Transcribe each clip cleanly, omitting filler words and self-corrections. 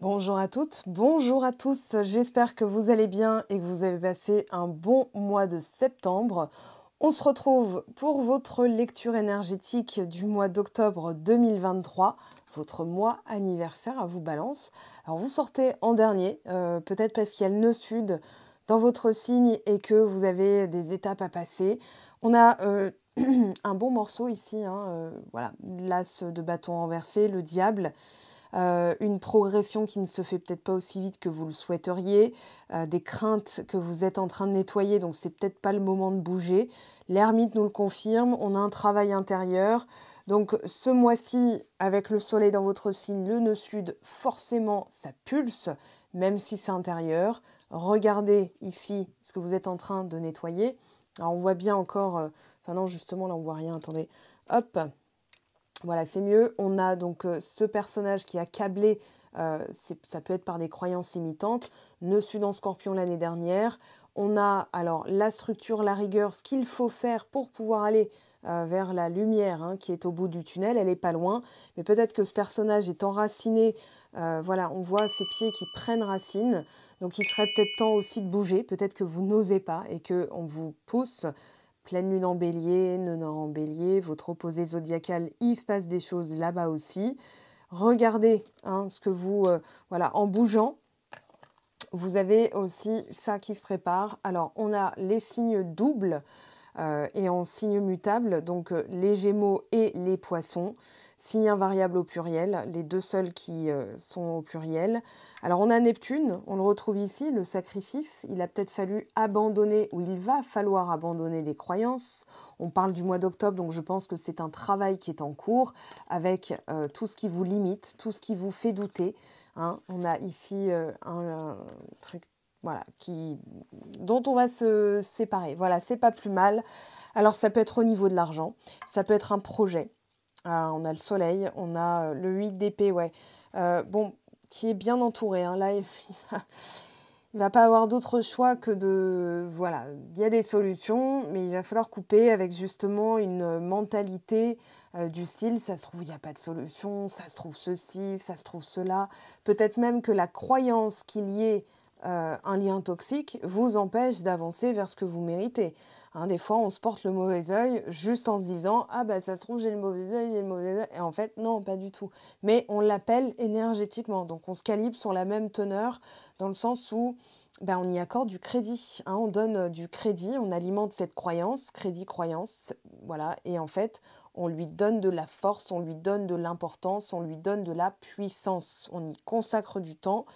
Bonjour à toutes, bonjour à tous, j'espère que vous allez bien et que vous avez passé un bon mois de septembre. On se retrouve pour votre lecture énergétique du mois d'octobre 2023, votre mois anniversaire à vous Balance. Alors vous sortez en dernier, peut-être parce qu'il y a le nœud sud dans votre signe et que vous avez des étapes à passer. On a un bon morceau ici, voilà, l'as de bâton renversé, le diable. Une progression qui ne se fait peut-être pas aussi vite que vous le souhaiteriez, des craintes que vous êtes en train de nettoyer, donc c'est peut-être pas le moment de bouger. L'ermite nous le confirme, on a un travail intérieur. Donc ce mois-ci, avec le soleil dans votre signe, le nœud sud, forcément ça pulse, même si c'est intérieur. Regardez ici ce que vous êtes en train de nettoyer. Alors on voit bien encore, enfin non justement là on voit rien, attendez, hop. Voilà, c'est mieux. On a donc ce personnage qui a câblé, ça peut être par des croyances imitantes, nœud sud en scorpion l'année dernière. On a alors la structure, la rigueur, ce qu'il faut faire pour pouvoir aller vers la lumière qui est au bout du tunnel. Elle n'est pas loin, mais peut-être que ce personnage est enraciné. Voilà, on voit ses pieds qui prennent racine. Donc il serait peut-être temps aussi de bouger. Peut-être que vous n'osez pas et qu'on vous pousse. Pleine lune en bélier, nœud en bélier, votre opposé zodiacal, il se passe des choses là-bas aussi. Regardez ce que vous... voilà, en bougeant, vous avez aussi ça qui se prépare. Alors, on a les signes doubles et en signes mutables, donc les Gémeaux et les Poissons. Signes invariables au pluriel, les deux seuls qui sont au pluriel. Alors on a Neptune, on le retrouve ici, le sacrifice. Il a peut-être fallu abandonner, ou il va falloir abandonner des croyances. On parle du mois d'octobre, donc je pense que c'est un travail qui est en cours avec tout ce qui vous limite, tout ce qui vous fait douter. On a ici un truc voilà, dont on va se séparer. Voilà, c'est pas plus mal. Alors ça peut être au niveau de l'argent, ça peut être un projet. On a le soleil, on a le 8 d'épée, ouais. Bon, qui est bien entouré. Là, il va pas avoir d'autre choix que de... Voilà, il y a des solutions, mais il va falloir couper avec justement une mentalité du style, ça se trouve, il n'y a pas de solution, ça se trouve ceci, ça se trouve cela. Peut-être même que la croyance qu'il y ait un lien toxique vous empêche d'avancer vers ce que vous méritez. Des fois, on se porte le mauvais œil juste en se disant « Ah bah ça se trouve, j'ai le mauvais œil, j'ai le mauvais œil. » Et en fait, non, pas du tout. Mais on l'appelle énergétiquement. Donc, on se calibre sur la même teneur dans le sens où on y accorde du crédit. On donne du crédit, on alimente cette croyance, crédit-croyance, voilà. Et en fait, on lui donne de la force, on lui donne de l'importance, on lui donne de la puissance. On y consacre du temps.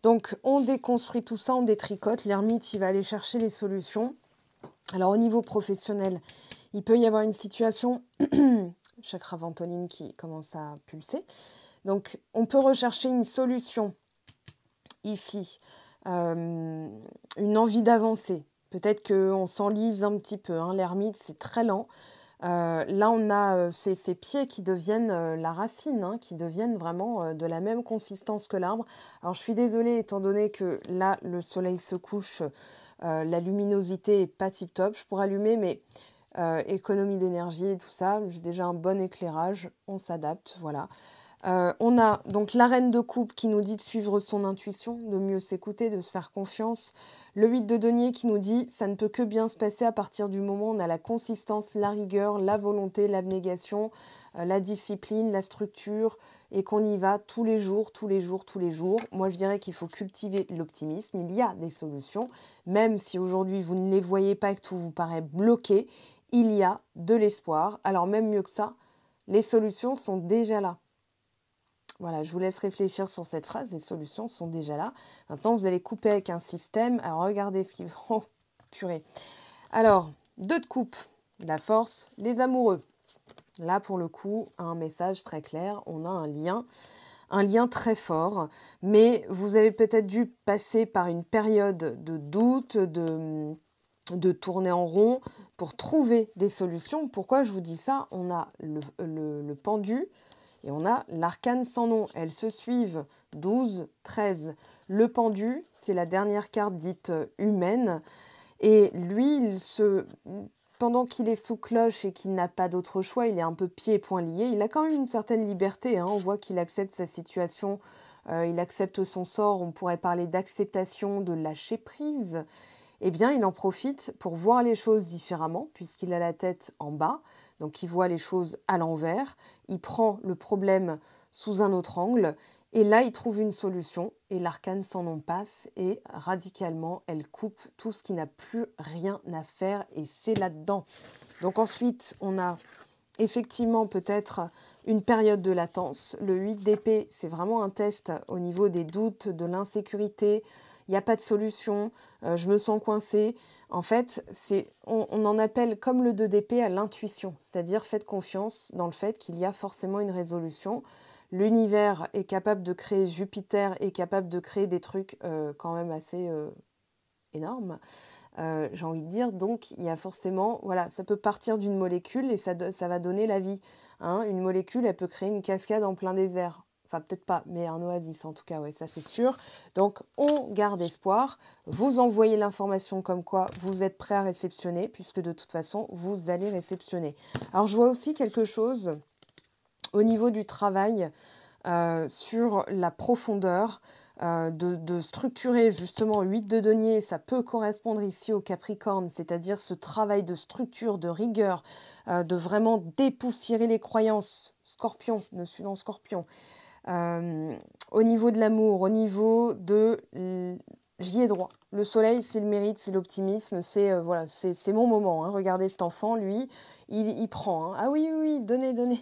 Donc, on déconstruit tout ça, on détricote. L'ermite, il va aller chercher les solutions. Alors, au niveau professionnel, il peut y avoir une situation, chakra ventoline qui commence à pulser. Donc, on peut rechercher une solution ici, une envie d'avancer. Peut-être qu'on s'enlise un petit peu. L'ermite, c'est très lent. Là, on a ces pieds qui deviennent la racine, qui deviennent vraiment de la même consistance que l'arbre. Alors, je suis désolée, étant donné que là, le soleil se couche, la luminosité est pas tip-top. Je pourrais allumer, mais économie d'énergie et tout ça, j'ai déjà un bon éclairage, on s'adapte, voilà. On a donc la reine de coupe qui nous dit de suivre son intuition, de mieux s'écouter, de se faire confiance. Le 8 de denier qui nous dit ça ne peut que bien se passer à partir du moment où on a la consistance, la rigueur, la volonté, l'abnégation, la discipline, la structure et qu'on y va tous les jours, tous les jours, tous les jours. Moi, je dirais qu'il faut cultiver l'optimisme. Il y a des solutions, même si aujourd'hui vous ne les voyez pas et que tout vous paraît bloqué, il y a de l'espoir. Alors même mieux que ça, les solutions sont déjà là. Voilà, je vous laisse réfléchir sur cette phrase. Les solutions sont déjà là. Maintenant, vous allez couper avec un système. Alors, regardez ce qui... Oh, purée. Alors, 2 de coupe, la force, les amoureux. Là, pour le coup, un message très clair. On a un lien très fort. Mais vous avez peut-être dû passer par une période de doute, de tourner en rond pour trouver des solutions. Pourquoi je vous dis ça? On a le pendu. Et on a l'arcane sans nom. Elles se suivent, 12, 13. Le pendu, c'est la dernière carte dite humaine. Et lui, pendant qu'il est sous cloche et qu'il n'a pas d'autre choix, il est un peu pieds et poings liés. Il a quand même une certaine liberté. On voit qu'il accepte sa situation il accepte son sort, on pourrait parler d'acceptation, de lâcher prise, eh bien il en profite pour voir les choses différemment, puisqu'il a la tête en bas, donc il voit les choses à l'envers, il prend le problème sous un autre angle, et là il trouve une solution, et l'arcane s'en en passe, et radicalement elle coupe tout ce qui n'a plus rien à faire, et c'est là-dedans. Donc ensuite on a effectivement peut-être une période de latence. Le 8 d'épée, c'est vraiment un test au niveau des doutes, de l'insécurité. Il n'y a pas de solution, je me sens coincée. En fait, on en appelle comme le 2 d'épée à l'intuition, c'est-à-dire faites confiance dans le fait qu'il y a forcément une résolution. L'univers est capable de créer, Jupiter est capable de créer des trucs quand même assez énormes. J'ai envie de dire, donc il y a forcément, voilà, ça peut partir d'une molécule et ça va donner la vie. Hein. Une molécule, elle peut créer une cascade en plein désert. Enfin, peut-être pas, mais un oasis en tout cas, ouais, ça c'est sûr. Donc, on garde espoir. Vous envoyez l'information comme quoi vous êtes prêt à réceptionner, puisque de toute façon, vous allez réceptionner. Alors, je vois aussi quelque chose au niveau du travail sur la profondeur. De structurer justement 8 de denier, ça peut correspondre ici au Capricorne, c'est-à-dire ce travail de structure, de rigueur, de vraiment dépoussiérer les croyances. Scorpion, je suis dans Scorpion. Au niveau de l'amour, au niveau de... J'y ai droit. Le soleil, c'est le mérite, c'est l'optimisme, voilà, c'est mon moment. Hein. Regardez cet enfant, lui, il prend. Hein. Ah oui, oui, oui, donnez, donnez.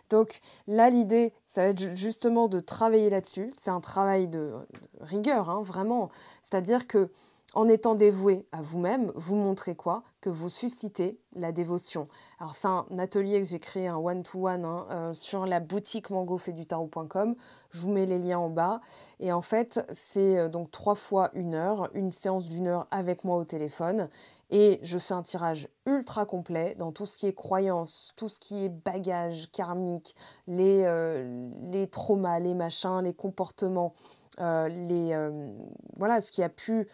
Donc là, l'idée, ça va être justement de travailler là-dessus. C'est un travail de rigueur, hein, vraiment. C'est-à-dire que en étant dévoué à vous-même, vous montrez quoi? Que vous suscitez la dévotion. Alors c'est un atelier que j'ai créé, un one-to-one, hein, sur la boutique mangofaitdutarot.com. Je vous mets les liens en bas. Et en fait, c'est donc 3 fois 1 heure, une séance d'1 heure avec moi au téléphone. Et je fais un tirage ultra complet dans tout ce qui est croyances, tout ce qui est bagages karmiques, les traumas, les machins, les comportements, voilà, ce qui a pu...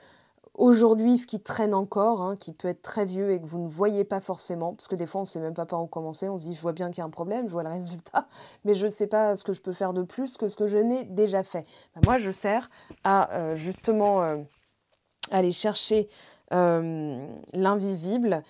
Aujourd'hui, ce qui traîne encore, hein, qui peut être très vieux et que vous ne voyez pas forcément, parce que des fois, on ne sait même pas par où commencer, on se dit, je vois bien qu'il y a un problème, je vois le résultat, mais je ne sais pas ce que je peux faire de plus que ce que je n'ai déjà fait. Ben, moi, je sers à justement aller chercher l'invisible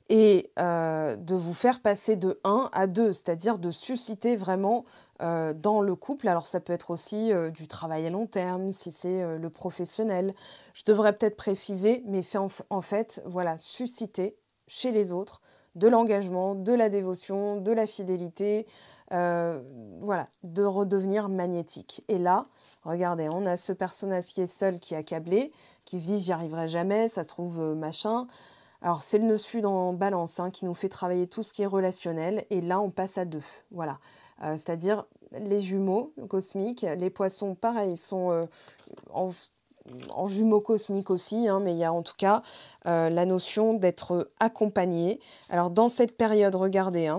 et de vous faire passer de 1 à 2, c'est-à-dire de susciter vraiment dans le couple. Alors ça peut être aussi du travail à long terme, si c'est le professionnel. Je devrais peut-être préciser, mais c'est en fait, voilà, susciter chez les autres de l'engagement, de la dévotion, de la fidélité, voilà, de redevenir magnétique. Et là, regardez, on a ce personnage qui est seul, qui est accablé, qui se dit j'y arriverai jamais, ça se trouve machin. Alors, c'est le nœud sud en balance qui nous fait travailler tout ce qui est relationnel. Et là, on passe à 2. Voilà. C'est-à-dire les jumeaux cosmiques. Les poissons, pareil, sont en jumeaux cosmiques aussi. Mais il y a en tout cas la notion d'être accompagné. Alors, dans cette période, regardez.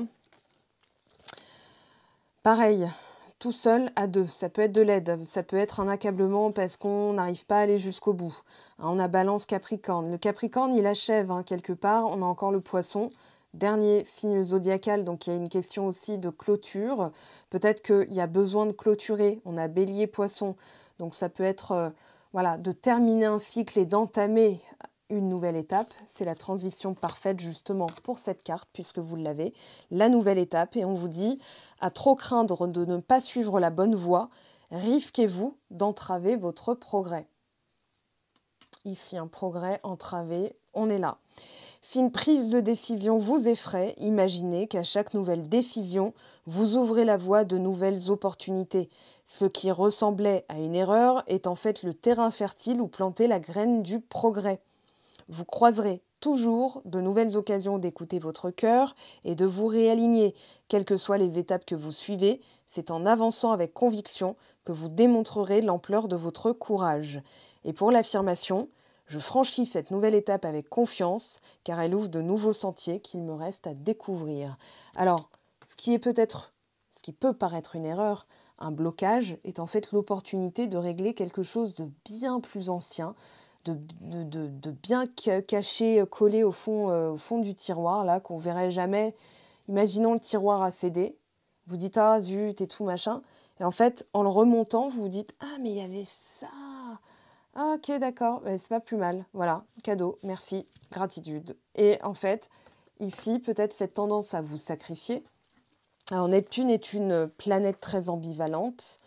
Pareil, tout seul à 2. Ça peut être de l'aide, ça peut être un accablement parce qu'on n'arrive pas à aller jusqu'au bout. On a balance Capricorne. Le Capricorne, il achève quelque part. On a encore le poisson, dernier signe zodiacal. Donc, il y a une question aussi de clôture. Peut-être qu'il y a besoin de clôturer. On a bélier, poisson. Donc, ça peut être voilà, de terminer un cycle et d'entamer une nouvelle étape. C'est la transition parfaite justement pour cette carte puisque vous l'avez. La nouvelle étape et on vous dit à trop craindre de ne pas suivre la bonne voie, risquez-vous d'entraver votre progrès. Ici un progrès entravé, on est là. Si une prise de décision vous effraie, imaginez qu'à chaque nouvelle décision, vous ouvrez la voie de nouvelles opportunités. Ce qui ressemblait à une erreur est en fait le terrain fertile où planter la graine du progrès. Vous croiserez toujours de nouvelles occasions d'écouter votre cœur et de vous réaligner. Quelles que soient les étapes que vous suivez, c'est en avançant avec conviction que vous démontrerez l'ampleur de votre courage. Et pour l'affirmation, je franchis cette nouvelle étape avec confiance, car elle ouvre de nouveaux sentiers qu'il me reste à découvrir. Alors, ce qui peut paraître une erreur, un blocage, est en fait l'opportunité de régler quelque chose de bien plus ancien, de bien caché, collé au fond du tiroir, là, qu'on verrait jamais. Imaginons le tiroir a cédé. Vous dites, ah zut et tout, machin. Et en fait, en le remontant, vous vous dites « Ah, mais il y avait ça !» Ah, ok, d'accord, c'est pas plus mal. Voilà, cadeau, merci, gratitude. Et en fait, ici, peut-être cette tendance à vous sacrifier. Alors, Neptune est une planète très ambivalente.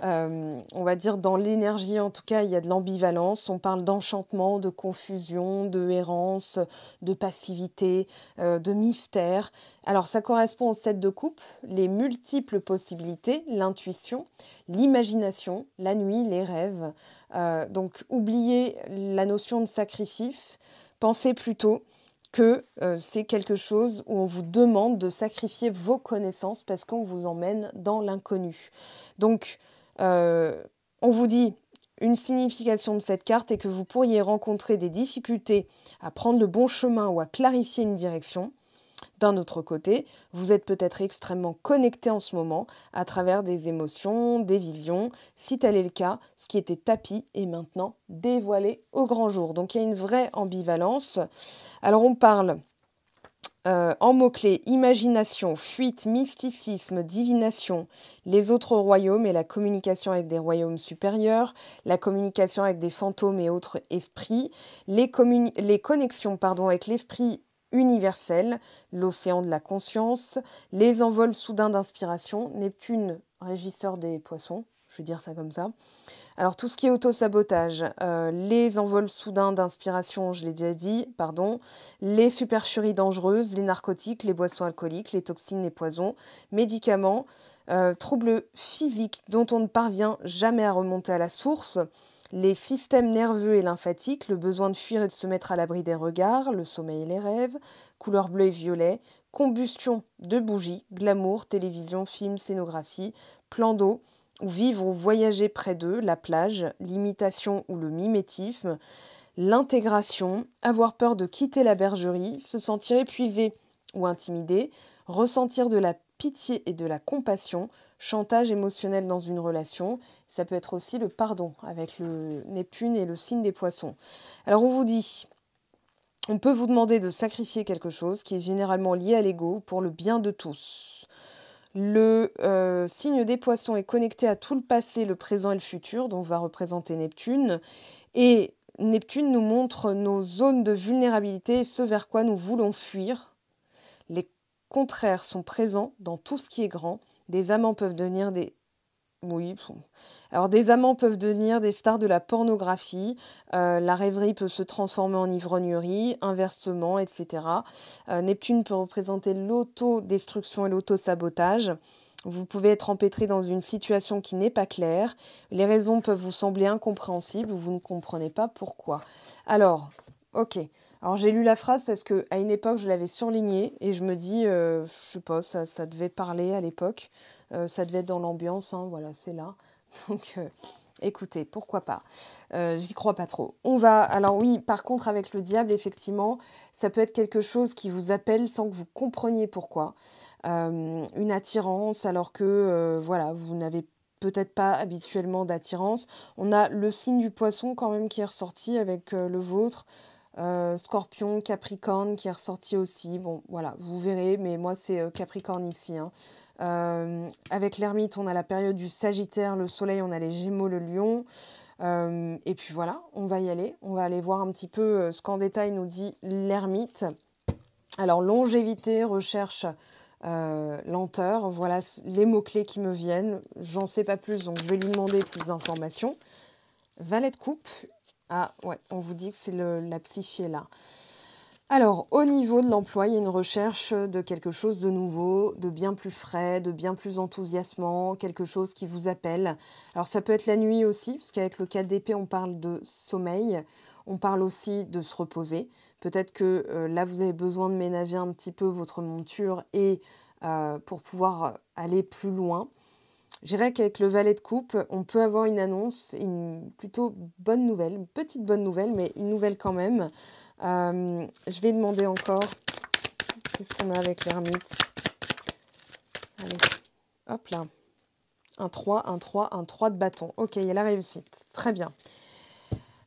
On va dire dans l'énergie, en tout cas, il y a de l'ambivalence. On parle d'enchantement, de confusion, de errance, de passivité, de mystère. Alors, ça correspond au 7 de coupe, les multiples possibilités, l'intuition, l'imagination, la nuit, les rêves. Donc, oubliez la notion de sacrifice. Pensez plutôt que c'est quelque chose où on vous demande de sacrifier vos connaissances parce qu'on vous emmène dans l'inconnu. Donc, on vous dit une signification de cette carte est que vous pourriez rencontrer des difficultés à prendre le bon chemin ou à clarifier une direction. D'un autre côté, vous êtes peut-être extrêmement connecté en ce moment à travers des émotions, des visions. Si tel est le cas, ce qui était tapis est maintenant dévoilé au grand jour. Donc il y a une vraie ambivalence. Alors on parle en mots-clés, imagination, fuite, mysticisme, divination, les autres royaumes et la communication avec des royaumes supérieurs, la communication avec des fantômes et autres esprits, les connexions avec l'esprit universel, l'océan de la conscience, les envols soudains d'inspiration, Neptune, régisseur des poissons, je vais dire ça comme ça. Alors tout ce qui est autosabotage, les envols soudains d'inspiration, je l'ai déjà dit, pardon, les supercheries dangereuses, les narcotiques, les boissons alcooliques, les toxines, les poisons, médicaments, troubles physiques dont on ne parvient jamais à remonter à la source, les systèmes nerveux et lymphatiques, le besoin de fuir et de se mettre à l'abri des regards, le sommeil et les rêves, couleur bleu et violet, combustion de bougies, glamour, télévision, film, scénographie, plan d'eau, ou vivre ou voyager près d'eux, la plage, l'imitation ou le mimétisme, l'intégration, avoir peur de quitter la bergerie, se sentir épuisé ou intimidé, ressentir de la pitié et de la compassion, chantage émotionnel dans une relation. Ça peut être aussi le pardon avec le Neptune et le signe des poissons. Alors on vous dit, on peut vous demander de sacrifier quelque chose qui est généralement lié à l'ego pour le bien de tous. Le signe des poissons est connecté à tout le passé, le présent et le futur, dont va représenter Neptune. Et Neptune nous montre nos zones de vulnérabilité et ce vers quoi nous voulons fuir. Les contraires sont présents dans tout ce qui est grand. Des amants peuvent devenir des... Oui, alors des amants peuvent devenir des stars de la pornographie, la rêverie peut se transformer en ivrognerie, inversement, etc. Neptune peut représenter l'autodestruction et l'autosabotage. Vous pouvez être empêtré dans une situation qui n'est pas claire. Les raisons peuvent vous sembler incompréhensibles ou vous ne comprenez pas pourquoi. Alors, ok. Alors j'ai lu la phrase parce qu'à une époque, je l'avais surlignée et je me dis, je sais pas, ça devait parler à l'époque. Ça devait être dans l'ambiance, hein, voilà, c'est là. Donc, écoutez, pourquoi pas. J'y crois pas trop. On va... Alors oui, par contre, avec le diable, effectivement, ça peut être quelque chose qui vous appelle sans que vous compreniez pourquoi. Une attirance, alors que, voilà, vous n'avez peut-être pas habituellement d'attirance. On a le signe du poisson quand même qui est ressorti avec le vôtre. Scorpion, Capricorne qui est ressorti aussi. Bon, voilà, vous verrez, mais moi, c'est Capricorne ici, hein. Avec l'ermite, on a la période du Sagittaire, le soleil, on a les Gémeaux, le Lion. Et puis voilà, on va y aller. On va aller voir un petit peu ce qu'en détail nous dit l'ermite. Alors, longévité, recherche, lenteur. Voilà les mots-clés qui me viennent. J'en sais pas plus, donc je vais lui demander plus d'informations. Valet de coupe. Ah ouais, on vous dit que c'est la psyché là. Alors, au niveau de l'emploi, il y a une recherche de quelque chose de nouveau, de bien plus frais, de bien plus enthousiasmant, quelque chose qui vous appelle. Alors, ça peut être la nuit aussi, parce qu'avec le 4 d'épée, on parle de sommeil. On parle aussi de se reposer. Peut-être que là, vous avez besoin de ménager un petit peu votre monture et pour pouvoir aller plus loin. Je dirais qu'avec le valet de coupe, on peut avoir une annonce, une plutôt bonne nouvelle, une petite bonne nouvelle, mais une nouvelle quand même. Je vais demander encore, qu'est-ce qu'on a avec l'ermite? Allez, hop là. Un 3, un 3, un 3 de bâton. Ok, il y a la réussite. Très bien.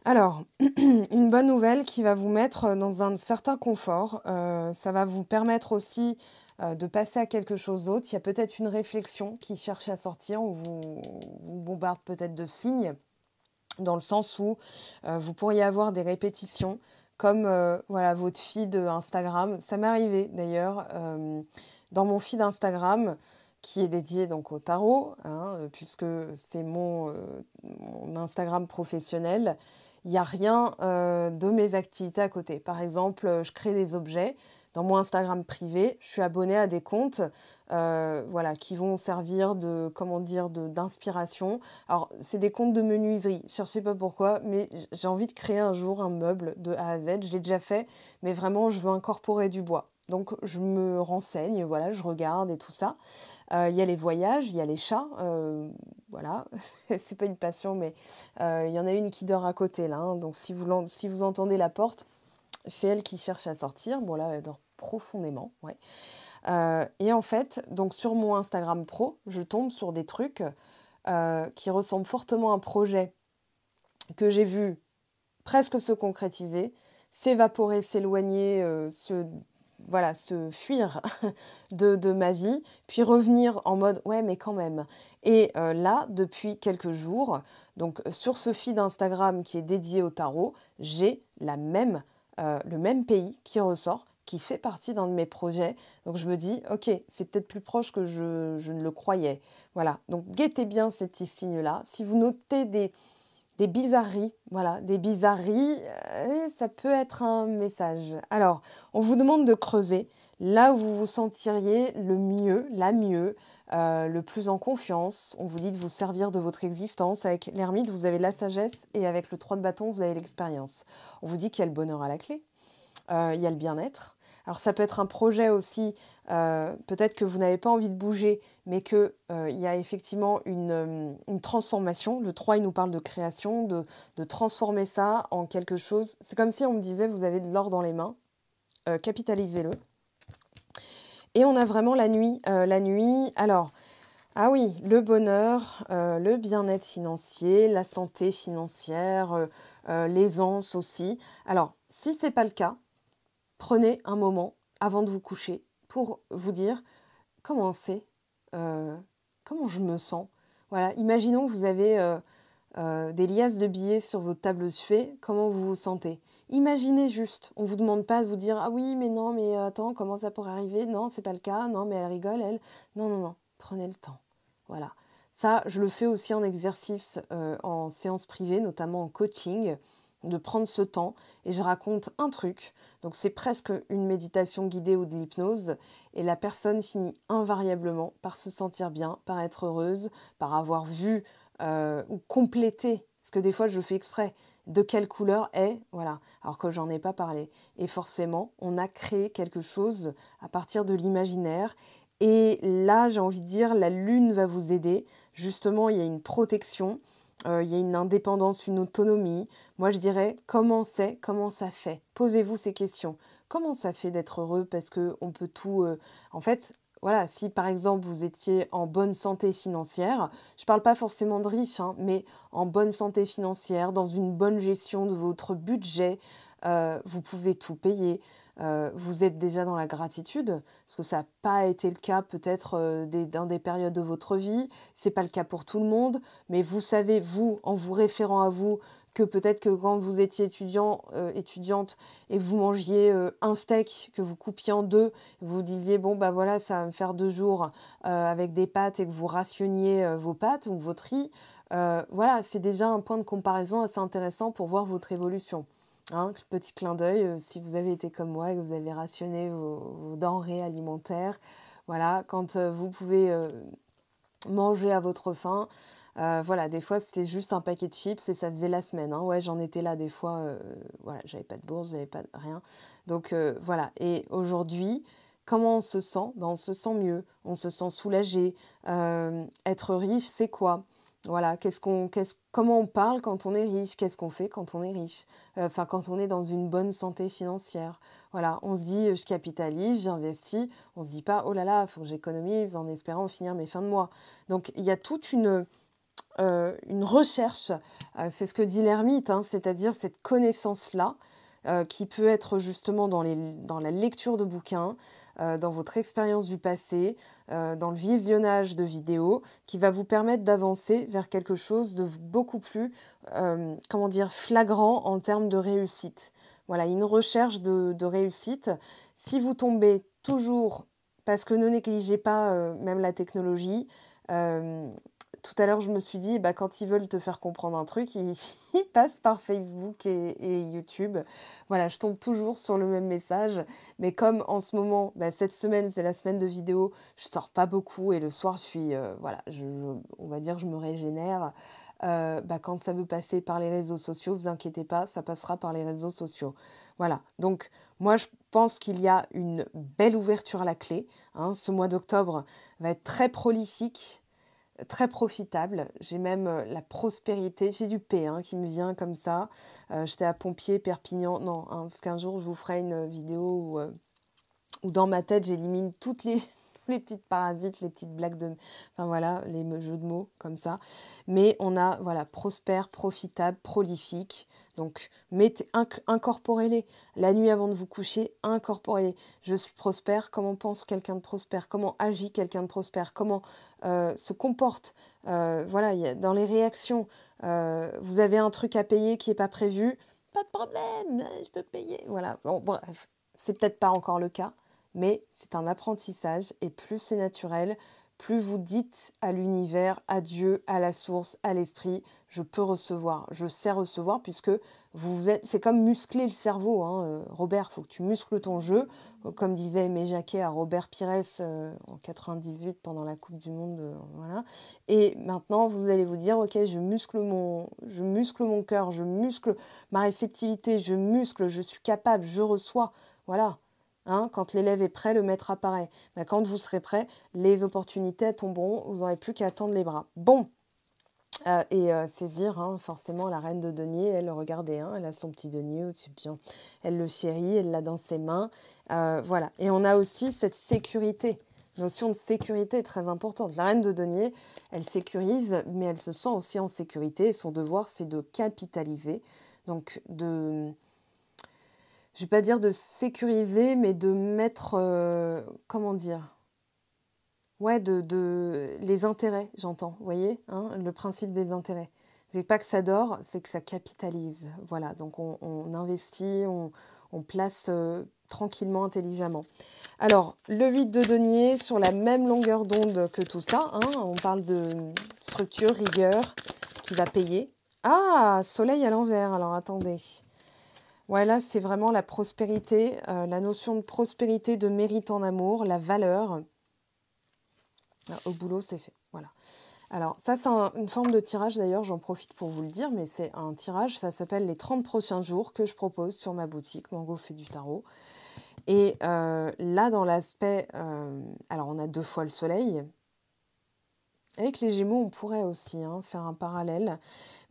Alors, une bonne nouvelle qui va vous mettre dans un certain confort. Ça va vous permettre aussi de passer à quelque chose d'autre. Il y a peut-être une réflexion qui cherche à sortir, on vous bombarde peut-être de signes, dans le sens où vous pourriez avoir des répétitions, comme voilà, votre feed Instagram. Ça m'est arrivé d'ailleurs dans mon feed Instagram, qui est dédié donc au tarot, hein, puisque c'est mon Instagram professionnel. Il n'y a rien de mes activités à côté. Par exemple, je crée des objets. Dans mon Instagram privé, je suis abonnée à des comptes voilà, qui vont servir de, comment dire, d'inspiration. Alors, c'est des comptes de menuiserie. Je ne cherchez pas pourquoi, mais j'ai envie de créer un jour un meuble de A à Z. Je l'ai déjà fait, mais vraiment, je veux incorporer du bois. Donc, je me renseigne, voilà, je regarde et tout ça. Il y a les voyages, il y a les chats, voilà, c'est pas une passion, mais il y en a une qui dort à côté là, hein. Donc si vous entendez la porte, c'est elle qui cherche à sortir. Bon là, elle dort profondément, ouais. Et en fait, donc sur mon Instagram pro, je tombe sur des trucs qui ressemblent fortement à un projet que j'ai vu presque se concrétiser, s'évaporer, s'éloigner, voilà, se fuir de ma vie, puis revenir en mode ouais mais quand même. Et là, depuis quelques jours, donc sur ce feed Instagram qui est dédié au tarot, j'ai le même pays qui ressort, qui fait partie d'un de mes projets. Donc je me dis, ok, c'est peut-être plus proche que je ne le croyais. Voilà, donc guettez bien ces petits signes-là. Si vous notez des bizarreries, voilà, des bizarreries, ça peut être un message. Alors, on vous demande de creuser là où vous vous sentiriez le mieux, la mieux, le plus en confiance. On vous dit de vous servir de votre existence. Avec l'ermite, vous avez la sagesse et avec le 3 de bâton, vous avez l'expérience. On vous dit qu'il y a le bonheur à la clé, il y a le bien-être. Alors ça peut être un projet aussi, peut-être que vous n'avez pas envie de bouger, mais qu'il y a effectivement une transformation. Le 3, il nous parle de création, de transformer ça en quelque chose. C'est comme si on me disait, vous avez de l'or dans les mains, capitalisez-le. Et on a vraiment la nuit. Alors, ah oui, le bonheur, le bien-être financier, la santé financière, l'aisance aussi. Alors, si ce n'est pas le cas, prenez un moment avant de vous coucher pour vous dire comment c'est, comment je me sens. Voilà, imaginons que vous avez des liasses de billets sur votre table de chevet, comment vous vous sentez. Imaginez juste, on ne vous demande pas de vous dire ah oui mais non mais attends comment ça pourrait arriver, non c'est pas le cas, non mais elle rigole elle, non non non, prenez le temps. Voilà, ça je le fais aussi en exercice, en séance privée, notamment en coaching, de prendre ce temps et je raconte un truc. Donc c'est presque une méditation guidée ou de l'hypnose et la personne finit invariablement par se sentir bien, par être heureuse, par avoir vu ou compléter, parce que des fois je fais exprès, de quelle couleur est, voilà, alors que j'en ai pas parlé. Et forcément, on a créé quelque chose à partir de l'imaginaire. Et là, j'ai envie de dire, la lune va vous aider. Justement, il y a une protection. Il y a une indépendance, une autonomie. Moi, je dirais, comment c'est, comment ça fait? Posez-vous ces questions. Comment ça fait d'être heureux? Parce qu'on peut tout... En fait, voilà, si par exemple vous étiez en bonne santé financière, je ne parle pas forcément de riche, hein, mais en bonne santé financière, dans une bonne gestion de votre budget, vous pouvez tout payer. Vous êtes déjà dans la gratitude, parce que ça n'a pas été le cas peut-être dans des périodes de votre vie. C'est pas le cas pour tout le monde, mais vous savez, vous, en vous référant à vous, que peut-être que quand vous étiez étudiante et que vous mangiez un steak, que vous coupiez en deux, vous disiez, bon, bah voilà, ça va me faire 2 jours avec des pâtes et que vous rationniez vos pâtes ou votre riz, voilà, c'est déjà un point de comparaison assez intéressant pour voir votre évolution. Hein, petit clin d'œil, si vous avez été comme moi et que vous avez rationné vos denrées alimentaires, voilà, quand vous pouvez manger à votre faim, voilà, des fois c'était juste un paquet de chips et ça faisait la semaine, hein. Ouais, j'en étais là des fois, voilà, j'avais pas de bourse, j'avais pas rien. Donc voilà, et aujourd'hui, comment on se sent? Ben, on se sent mieux, on se sent soulagé. Être riche, c'est quoi? Voilà, comment on parle quand on est riche? Qu'est-ce qu'on fait quand on est riche? Enfin, quand on est dans une bonne santé financière. Voilà, on se dit, je capitalise, j'investis. On se dit pas, oh là là, il faut que j'économise en espérant finir mes fins de mois. Donc, il y a toute une recherche, c'est ce que dit l'ermite, hein, c'est-à-dire cette connaissance-là qui peut être justement dans la lecture de bouquins, dans votre expérience du passé, dans le visionnage de vidéos, qui va vous permettre d'avancer vers quelque chose de beaucoup plus, comment dire, flagrant en termes de réussite. Voilà, une recherche de réussite. Si vous tombez toujours, parce que ne négligez pas même la technologie, tout à l'heure je me suis dit, bah, quand ils veulent te faire comprendre un truc, ils passent par Facebook et YouTube. Voilà, je tombe toujours sur le même message. Mais comme en ce moment, bah, cette semaine, c'est la semaine de vidéo, je sors pas beaucoup et le soir, voilà, on va dire, je me régénère. Bah, quand ça veut passer par les réseaux sociaux, vous inquiétez pas, ça passera par les réseaux sociaux. Voilà, donc moi je pense qu'il y a une belle ouverture à la clé, hein. Ce mois d'octobre va être très prolifique, très profitable. J'ai même la prospérité, j'ai du P hein, qui me vient comme ça. J'étais à Pompier, Perpignan, non, hein, parce qu'un jour je vous ferai une vidéo où dans ma tête j'élimine toutes les, les petites parasites, les petites blagues de... Enfin voilà, les jeux de mots comme ça. Mais on a, voilà, prospère, profitable, prolifique. Donc, incorporez-les. La nuit avant de vous coucher, incorporez-les. Je suis prospère, comment pense quelqu'un de prospère? Comment agit quelqu'un de prospère? Comment se comporte? Voilà, dans les réactions, vous avez un truc à payer qui n'est pas prévu, pas de problème, je peux payer. Voilà, bon, bref, c'est peut-être pas encore le cas. Mais c'est un apprentissage et plus c'est naturel, plus vous dites à l'univers, à Dieu, à la source, à l'esprit, je peux recevoir, je sais recevoir puisque c'est comme muscler le cerveau. Hein. Robert, il faut que tu muscles ton jeu, comme disait Aimé Jacquet à Robert Pires en 98 pendant la Coupe du Monde. Voilà. Et maintenant, vous allez vous dire, ok, je muscle mon cœur, je muscle ma réceptivité, je suis capable, je reçois. Voilà. Hein, quand l'élève est prêt, le maître apparaît. Ben, quand vous serez prêt, les opportunités tomberont, vous n'aurez plus qu'à tendre les bras. Bon, saisir, hein, forcément, la reine de denier, elle, regardez, hein, elle a son petit denier au-dessus, bien. Elle le chérit, elle l'a dans ses mains. Voilà. Et on a aussi cette sécurité, notion de sécurité très importante. La reine de denier, elle sécurise, mais elle se sent aussi en sécurité. Et son devoir, c'est de capitaliser, donc je ne vais pas dire de sécuriser, mais de mettre, comment dire, ouais, les intérêts, j'entends, vous voyez, hein, le principe des intérêts. C'est pas que ça dort, c'est que ça capitalise. Voilà, donc on investit, on place tranquillement, intelligemment. Alors, le 8 de denier, sur la même longueur d'onde que tout ça, hein, on parle de structure, rigueur, qui va payer. Ah, soleil à l'envers, alors attendez. Ouais, là, c'est vraiment la prospérité, la notion de prospérité, de mérite en amour, la valeur. Au boulot, c'est fait. Voilà. Alors, ça, c'est une forme de tirage, d'ailleurs, j'en profite pour vous le dire, mais c'est un tirage, ça s'appelle les 30 prochains jours que je propose sur ma boutique, Mango fait du tarot. Et là, dans l'aspect... alors, on a 2 fois le soleil. Avec les Gémeaux, on pourrait aussi faire un parallèle.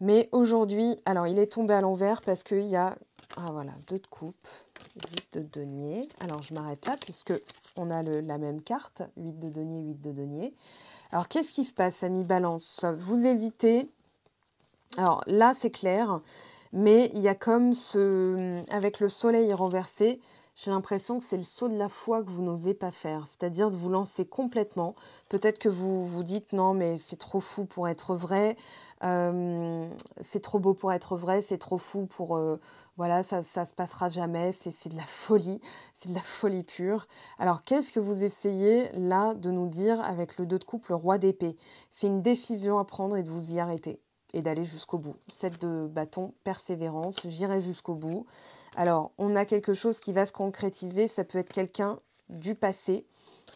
Mais aujourd'hui, alors, il est tombé à l'envers parce qu'il y a... Ah voilà, 2 de coupe, 8 de denier. Alors, je m'arrête là puisque on a la même carte, 8 de denier, 8 de denier. Alors, qu'est-ce qui se passe, amis Balance? Vous hésitez. Alors, là, c'est clair. Mais il y a comme avec le soleil renversé, j'ai l'impression que c'est le saut de la foi que vous n'osez pas faire. C'est-à-dire de vous lancer complètement. Peut-être que vous vous dites, non, mais c'est trop fou pour être vrai. C'est trop beau pour être vrai. C'est trop fou pour... voilà, ça se passera jamais. C'est de la folie. C'est de la folie pure. Alors, qu'est-ce que vous essayez là de nous dire avec le 2 de coupe, le roi d'épée? C'est une décision à prendre et de vous y arrêter. Et d'aller jusqu'au bout. 7 de bâton, persévérance, j'irai jusqu'au bout. Alors, on a quelque chose qui va se concrétiser, ça peut être quelqu'un du passé,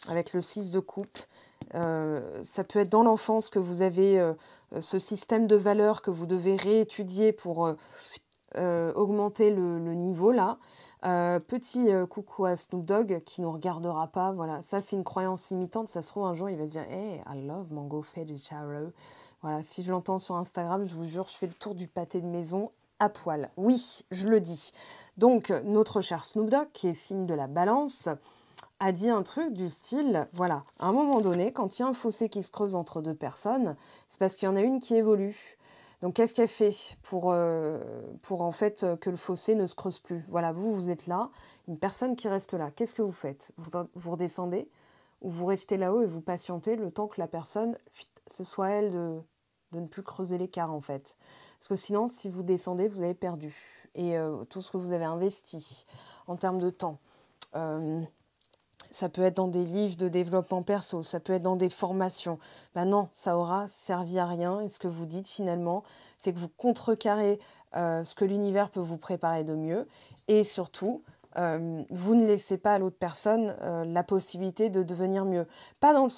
avec le 6 de coupe. Ça peut être dans l'enfance que vous avez ce système de valeurs que vous devez réétudier pour augmenter le niveau, là. Petit coucou à Snoop Dogg qui ne nous regardera pas. Voilà, ça, c'est une croyance limitante. Ça se trouve, un jour, il va se dire « Hey, I love Mango fait du tarot ». Voilà, si je l'entends sur Instagram, je vous jure, je fais le tour du pâté de maison à poil. Oui, je le dis. Donc, notre cher Snoop Dogg, qui est signe de la balance, a dit un truc du style, voilà, à un moment donné, quand il y a un fossé qui se creuse entre 2 personnes, c'est parce qu'il y en a une qui évolue. Donc, qu'est-ce qu'elle fait pour en fait que le fossé ne se creuse plus? Voilà, vous êtes là, une personne qui reste là. Qu'est-ce que vous faites? Vous redescendez ou vous restez là-haut et vous patientez le temps que la personne, ce soit elle de ne plus creuser l'écart en fait. Parce que sinon, si vous descendez, vous avez perdu. Et tout ce que vous avez investi en termes de temps. Ça peut être dans des livres de développement perso, ça peut être dans des formations. Ben non, ça aura servi à rien. Et ce que vous dites finalement, c'est que vous contrecarrez ce que l'univers peut vous préparer de mieux. Et surtout, vous ne laissez pas à l'autre personne la possibilité de devenir mieux.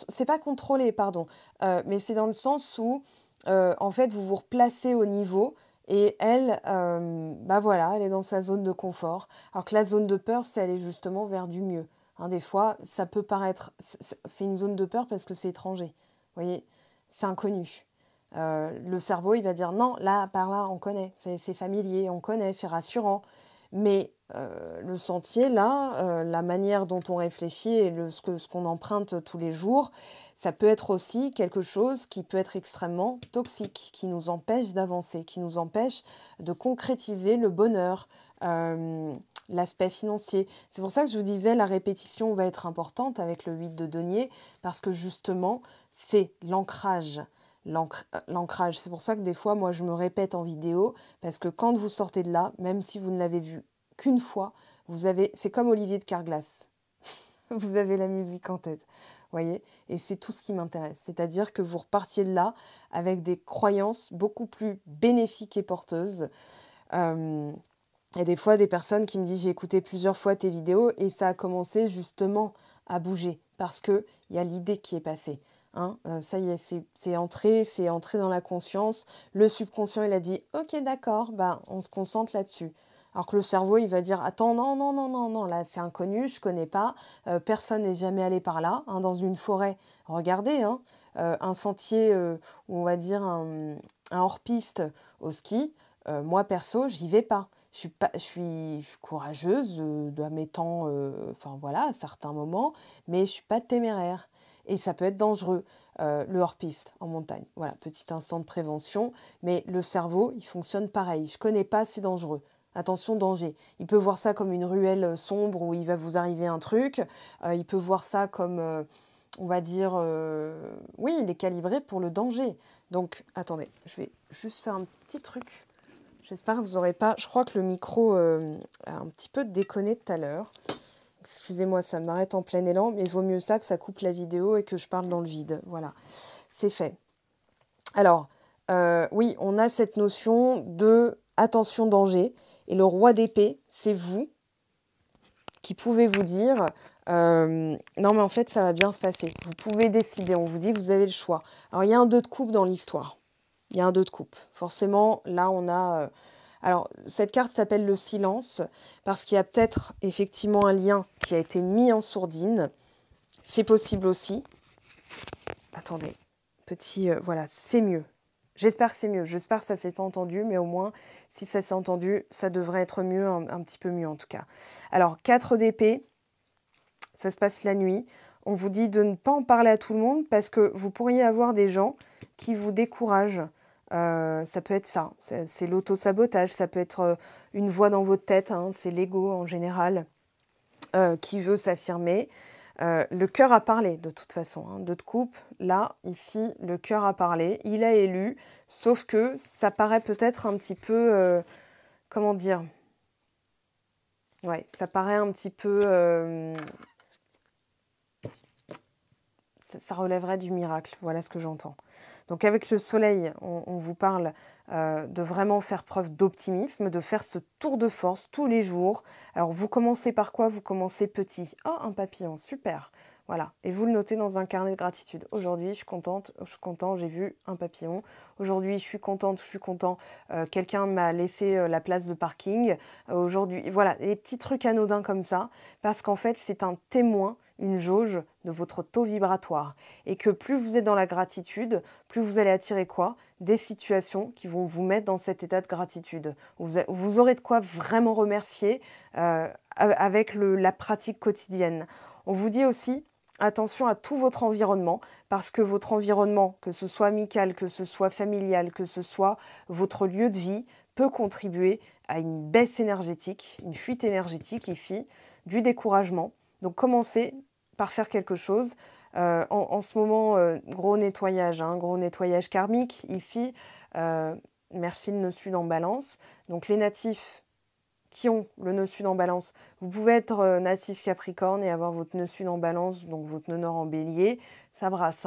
C'est pas contrôlé, pardon, mais c'est dans le sens où, en fait, vous vous replacez au niveau. Et elle, bah voilà, elle est dans sa zone de confort. Alors que la zone de peur, c'est aller justement vers du mieux. Hein, des fois, ça peut paraître... C'est une zone de peur parce que c'est étranger. Vous voyez, c'est inconnu. Le cerveau, il va dire non, là, par là, on connaît. C'est familier, on connaît, c'est rassurant. Mais le sentier, là, la manière dont on réfléchit et ce qu'on emprunte tous les jours, ça peut être aussi quelque chose qui peut être extrêmement toxique, qui nous empêche d'avancer, qui nous empêche de concrétiser le bonheur, l'aspect financier. C'est pour ça que je vous disais, la répétition va être importante avec le 8 de denier, parce que justement, c'est l'ancrage. L'ancrage, c'est pour ça que des fois, moi, je me répète en vidéo, parce que quand vous sortez de là, même si vous ne l'avez vu qu'une fois, c'est comme Olivier de Carglass. Vous avez la musique en tête, voyez. Et c'est tout ce qui m'intéresse. C'est-à-dire que vous repartiez de là avec des croyances beaucoup plus bénéfiques et porteuses. Et des fois, des personnes qui me disent « j'ai écouté plusieurs fois tes vidéos et ça a commencé justement à bouger parce qu'il y a l'idée qui est passée. Hein, ça y est, c'est entré dans la conscience. Le subconscient, il a dit « ok, d'accord, bah, on se concentre là-dessus ». Alors que le cerveau, il va dire « attends, non, non, non, non, non, là, c'est inconnu, je ne connais pas, personne n'est jamais allé par là. Hein, » Dans une forêt, regardez, hein, un sentier, ou on va dire un hors-piste au ski, moi, perso, j'y vais pas. Je suis courageuse à mes temps, enfin voilà, à certains moments, mais je ne suis pas téméraire. Et ça peut être dangereux, le hors-piste en montagne. Voilà, petit instant de prévention, mais le cerveau, il fonctionne pareil. Je ne connais pas, c'est dangereux. Attention, danger. Il peut voir ça comme une ruelle sombre où il va vous arriver un truc. Il peut voir ça comme, on va dire, oui, il est calibré pour le danger. Donc, attendez, je vais juste faire un petit truc. J'espère que vous n'aurez pas... Je crois que le micro a un petit peu déconné tout à l'heure. Excusez-moi, ça m'arrête en plein élan, mais il vaut mieux ça que ça coupe la vidéo et que je parle dans le vide. Voilà, c'est fait. Alors, oui, on a cette notion de attention danger. Et le roi d'épée, c'est vous qui pouvez vous dire non, mais en fait, ça va bien se passer. Vous pouvez décider, on vous dit que vous avez le choix. Alors, il y a un 2 de coupe dans l'histoire. Il y a un 2 de coupe. Forcément, là, on a... Alors, cette carte s'appelle le silence, parce qu'il y a peut-être effectivement un lien qui a été mis en sourdine. C'est possible aussi. Attendez, petit... voilà, c'est mieux. J'espère que c'est mieux. J'espère que ça ne s'est pas entendu, mais au moins, si ça s'est entendu, ça devrait être mieux, un petit peu mieux en tout cas. Alors, 4 d'épée, ça se passe la nuit. On vous dit de ne pas en parler à tout le monde, parce que vous pourriez avoir des gens qui vous découragent. Ça peut être ça, c'est l'auto-sabotage, ça peut être une voix dans votre tête, hein, c'est l'ego en général qui veut s'affirmer. Le cœur a parlé de toute façon, hein, 2 de coupe, là, ici, le cœur a parlé, il a élu, sauf que ça paraît peut-être un petit peu, comment dire, ouais, ça paraît un petit peu... ça relèverait du miracle, voilà ce que j'entends. Donc avec le soleil, on vous parle de vraiment faire preuve d'optimisme, de faire ce tour de force tous les jours. Alors vous commencez par quoi? Vous commencez petit. Oh, un papillon, super. Voilà, et vous le notez dans un carnet de gratitude. Aujourd'hui, je suis contente, j'ai vu un papillon. Aujourd'hui, je suis contente, quelqu'un m'a laissé la place de parking. Aujourd'hui, voilà, des petits trucs anodins comme ça, parce qu'en fait, c'est un témoin, une jauge de votre taux vibratoire. Et que plus vous êtes dans la gratitude, plus vous allez attirer quoi? Des situations qui vont vous mettre dans cet état de gratitude. Vous aurez de quoi vraiment remercier avec la pratique quotidienne. On vous dit aussi, attention à tout votre environnement, parce que votre environnement, que ce soit amical, que ce soit familial, que ce soit votre lieu de vie, peut contribuer à une baisse énergétique, une fuite énergétique ici, du découragement. Donc commencez par faire quelque chose. En ce moment, gros nettoyage, gros nettoyage karmique ici. Merci le nœud sud en balance. Donc les natifs qui ont le nœud sud en balance, vous pouvez être natif Capricorne et avoir votre nœud sud en balance, donc votre nœud nord en bélier, ça brasse.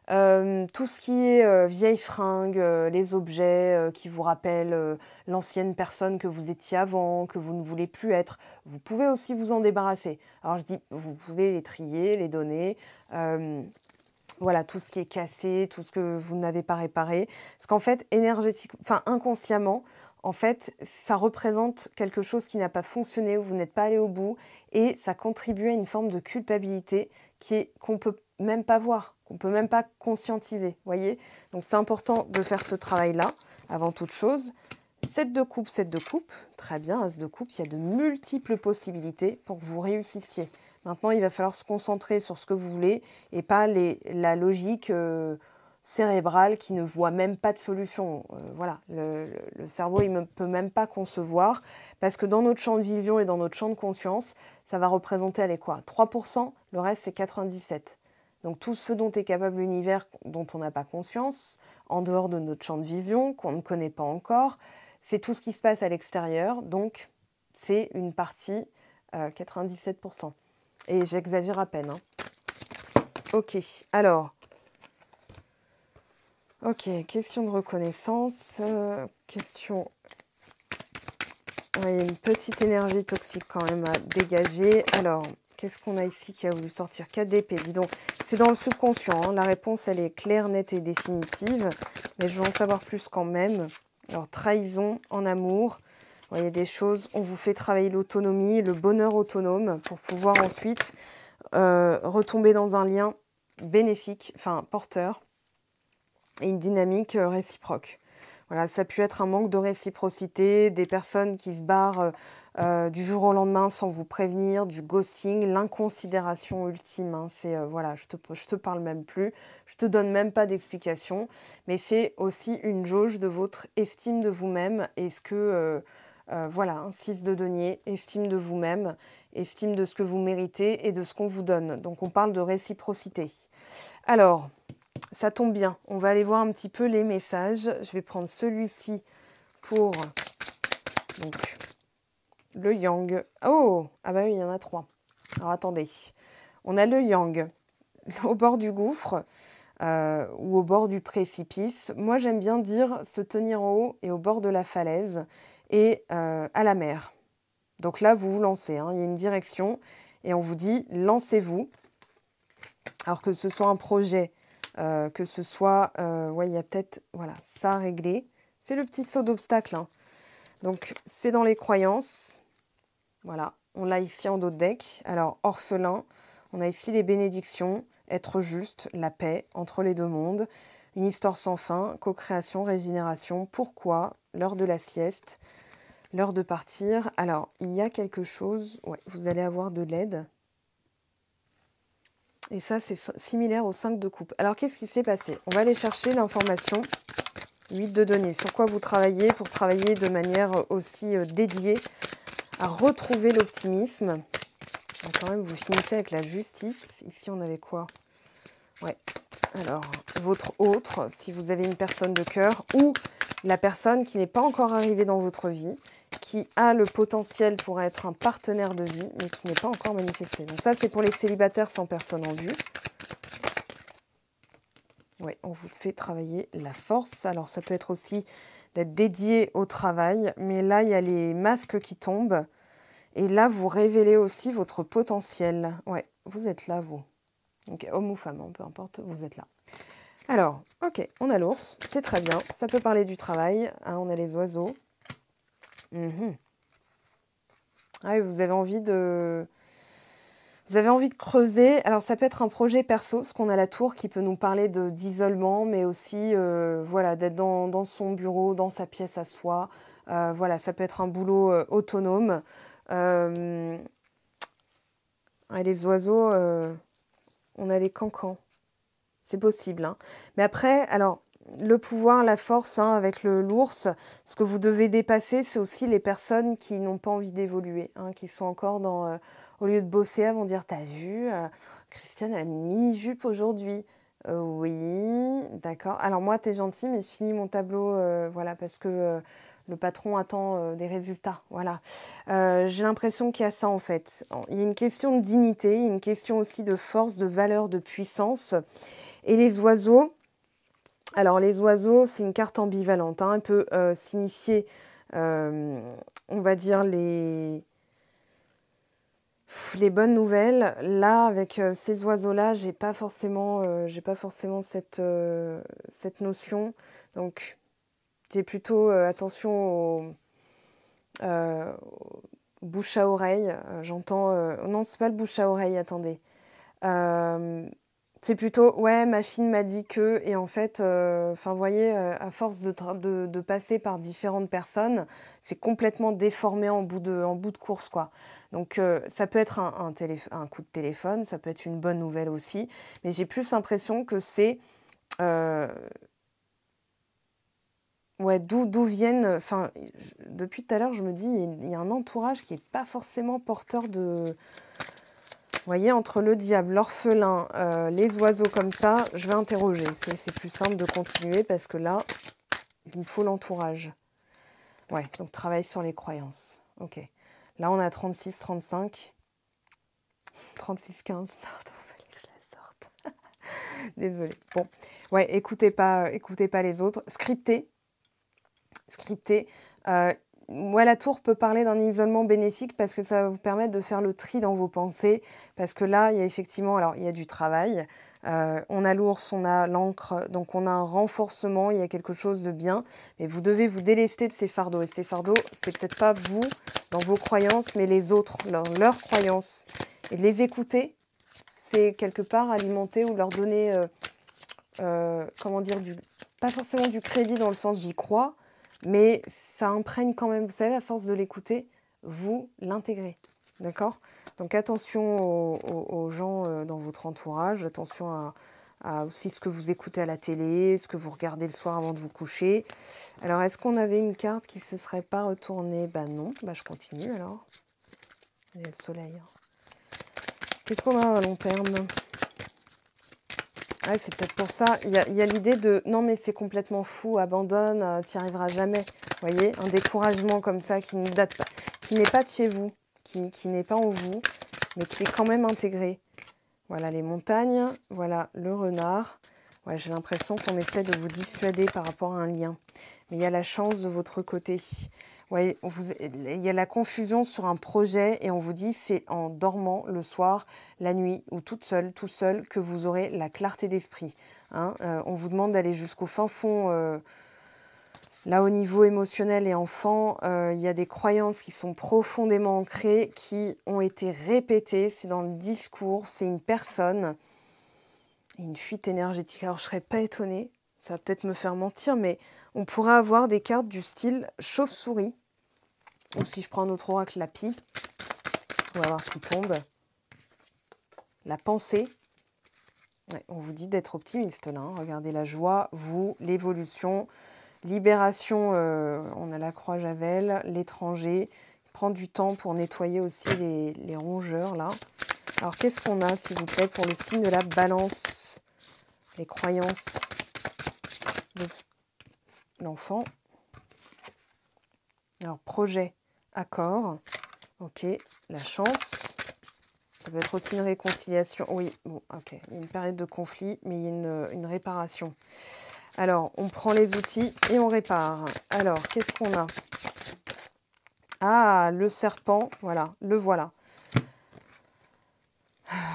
Tout ce qui est vieilles fringues, les objets qui vous rappellent l'ancienne personne que vous étiez avant, que vous ne voulez plus être, vous pouvez aussi vous en débarrasser. Alors je dis, vous pouvez les trier, les donner, voilà, tout ce qui est cassé, tout ce que vous n'avez pas réparé. Parce qu'en fait, inconsciemment, en fait, ça représente quelque chose qui n'a pas fonctionné, où vous n'êtes pas allé au bout, et ça contribue à une forme de culpabilité qu'on peut même pas voir, qu'on peut même pas conscientiser, voyez. Donc c'est important de faire ce travail-là, avant toute chose. 7 de coupe, très bien, as de coupe, il y a de multiples possibilités pour que vous réussissiez. Maintenant, il va falloir se concentrer sur ce que vous voulez et pas la logique cérébrale qui ne voit même pas de solution. Voilà, le cerveau, il ne peut même pas concevoir parce que dans notre champ de vision et dans notre champ de conscience, ça va représenter, allez quoi, 3%, le reste c'est 97%. Donc tout ce dont est capable l'univers, dont on n'a pas conscience, en dehors de notre champ de vision, qu'on ne connaît pas encore, c'est tout ce qui se passe à l'extérieur, donc c'est une partie 97%. Et j'exagère à peine. Ok, alors. Ok, question de reconnaissance. Question. Il y a une petite énergie toxique quand même à dégager. Alors, qu'est-ce qu'on a ici qui a voulu sortir 4 d'épée, dis donc. C'est dans le subconscient. La réponse, elle est claire, nette et définitive. Mais je veux en savoir plus quand même. Alors, trahison en amour. Il y a des choses, on vous fait travailler l'autonomie, le bonheur autonome pour pouvoir ensuite retomber dans un lien bénéfique, porteur, et une dynamique réciproque. Voilà, ça peut être un manque de réciprocité, des personnes qui se barrent du jour au lendemain sans vous prévenir, du ghosting, l'inconsidération ultime. C'est voilà, je te parle même plus, je te donne même pas d'explication, mais c'est aussi une jauge de votre estime de vous-même. Est-ce que voilà, 6 de denier, estime de vous-même, estime de ce que vous méritez et de ce qu'on vous donne. Donc on parle de réciprocité. Alors, ça tombe bien, on va aller voir un petit peu les messages. Je vais prendre celui-ci pour donc, le yang. Oh, ah bah oui, il y en a 3. Alors attendez, on a le yang au bord du gouffre ou au bord du précipice. Moi j'aime bien dire se tenir en haut et au bord de la falaise et à la mer. Donc là, vous vous lancez, il y a une direction et on vous dit lancez-vous. Alors que ce soit un projet, que ce soit, il y a peut-être, voilà, ça à régler. C'est le petit saut d'obstacle. Donc c'est dans les croyances. Voilà, on l'a ici en dos de deck. Alors orphelin, on a ici les bénédictions, être juste, la paix entre les deux mondes, une histoire sans fin, co-création, régénération, pourquoi, l'heure de la sieste. L'heure de partir. Alors, il y a quelque chose. Ouais, vous allez avoir de l'aide. Et ça, c'est similaire au 5 de coupe. Alors, qu'est-ce qui s'est passé? On va aller chercher l'information. 8 de denier. Sur quoi vous travaillez pour travailler de manière aussi dédiée à retrouver l'optimisme. Quand même, vous finissez avec la justice. Ici, on avait quoi? Ouais. Alors, votre autre, si vous avez une personne de cœur ou la personne qui n'est pas encore arrivée dans votre vie, qui a le potentiel pour être un partenaire de vie, mais qui n'est pas encore manifesté. Donc ça, c'est pour les célibataires sans personne en vue. Oui, on vous fait travailler la force. Alors, ça peut être aussi d'être dédié au travail, mais là, il y a les masques qui tombent. Et là, vous révélez aussi votre potentiel. Oui, vous êtes là, vous. Donc, homme ou femme, peu importe, vous êtes là. Alors, ok, on a l'ours, c'est très bien. Ça peut parler du travail. On a les oiseaux. Ah, vous avez envie de creuser. Alors, ça peut être un projet perso, parce qu'on a la tour qui peut nous parler d'isolement, mais aussi voilà, d'être dans son bureau, dans sa pièce à soi. Voilà, ça peut être un boulot autonome. Les oiseaux, On a les cancans. C'est possible, hein. Mais après, alors, le pouvoir, la force, hein, avec l'ours, ce que vous devez dépasser, c'est aussi les personnes qui n'ont pas envie d'évoluer, hein, qui sont encore dans... au lieu de bosser, elles vont dire, t'as vu, Christiane, elle a mis une mini-jupe aujourd'hui. Oui, d'accord. Alors moi, t'es gentil, mais je finis mon tableau, voilà, parce que le patron attend des résultats, voilà. J'ai l'impression qu'il y a ça, en fait. Il y a une question de dignité, il y a une question aussi de force, de valeur, de puissance. Et les oiseaux, alors les oiseaux, c'est une carte ambivalente, hein. Elle peut signifier, on va dire, les bonnes nouvelles. Là, avec ces oiseaux-là, j'ai pas forcément cette notion. Donc, c'est plutôt attention aux bouche à oreille. J'entends... non, c'est pas le bouche à oreille, attendez. C'est plutôt, ouais, machine m'a dit que, et en fait, vous voyez, à force de passer par différentes personnes, c'est complètement déformé en bout de course, quoi. Donc, ça peut être un coup de téléphone, ça peut être une bonne nouvelle aussi, mais j'ai plus l'impression que c'est, ouais, d'où viennent, depuis tout à l'heure, je me dis, il y a un entourage qui n'est pas forcément porteur de... Vous voyez, entre le diable, l'orphelin, les oiseaux comme ça, je vais interroger. C'est plus simple de continuer parce que là, il me faut l'entourage. Ouais, donc travaille sur les croyances. Ok. Là, on a 36, 35. 36, 15, pardon, fallait que je la sorte. Désolée. Bon, ouais, écoutez pas les autres. Scriptez. Moi, la tour peut parler d'un isolement bénéfique parce que ça va vous permettre de faire le tri dans vos pensées. Parce que là, il y a effectivement, alors il y a du travail. On a l'ours, on a l'encre, donc on a un renforcement, il y a quelque chose de bien. Mais vous devez vous délester de ces fardeaux. Et ces fardeaux, c'est peut-être pas vous, dans vos croyances, mais les autres, leurs croyances. Et de les écouter, c'est quelque part alimenter ou leur donner, comment dire, pas forcément du crédit dans le sens j'y crois, mais ça imprègne quand même, vous savez, à force de l'écouter, vous l'intégrez. D'accord? Donc attention aux gens dans votre entourage, attention à aussi ce que vous écoutez à la télé, ce que vous regardez le soir avant de vous coucher. Alors, est-ce qu'on avait une carte qui ne se serait pas retournée? Bah non, bah je continue alors. Il y a le soleil. Qu'est-ce qu'on a à long terme? Ouais, c'est peut-être pour ça. Il y a l'idée de non, mais c'est complètement fou, abandonne, tu n'y arriveras jamais. Vous voyez, un découragement comme ça qui ne date pas, qui n'est pas de chez vous, qui n'est pas en vous, mais qui est quand même intégré. Voilà les montagnes, voilà le renard. Ouais, j'ai l'impression qu'on essaie de vous dissuader par rapport à un lien. Mais il y a la chance de votre côté. Ouais, il y a la confusion sur un projet et on vous dit c'est en dormant le soir, la nuit ou toute seule, tout seul que vous aurez la clarté d'esprit. Hein. On vous demande d'aller jusqu'au fin fond. Là, au niveau émotionnel et enfant, il y a des croyances qui sont profondément ancrées, qui ont été répétées. C'est dans le discours, c'est une personne, une fuite énergétique. Alors, je ne serais pas étonnée, ça va peut-être me faire mentir, mais on pourra avoir des cartes du style chauve-souris. Ou si je prends un autre oracle, la pie, on va voir ce qui tombe. La pensée. Ouais, on vous dit d'être optimiste là. Hein. Regardez la joie, vous, l'évolution, libération. On a la croix Javel, l'étranger. Prend du temps pour nettoyer aussi les rongeurs là. Alors qu'est-ce qu'on a s'il vous plaît pour le signe de la balance? Les croyances de l'enfant. Alors projet, accord. Ok, la chance. Ça peut être aussi une réconciliation. Oui, bon, ok. Il y a une période de conflit, mais il y a une réparation. Alors, on prend les outils et on répare. Alors, qu'est-ce qu'on a? Ah, le serpent. Voilà, le voilà.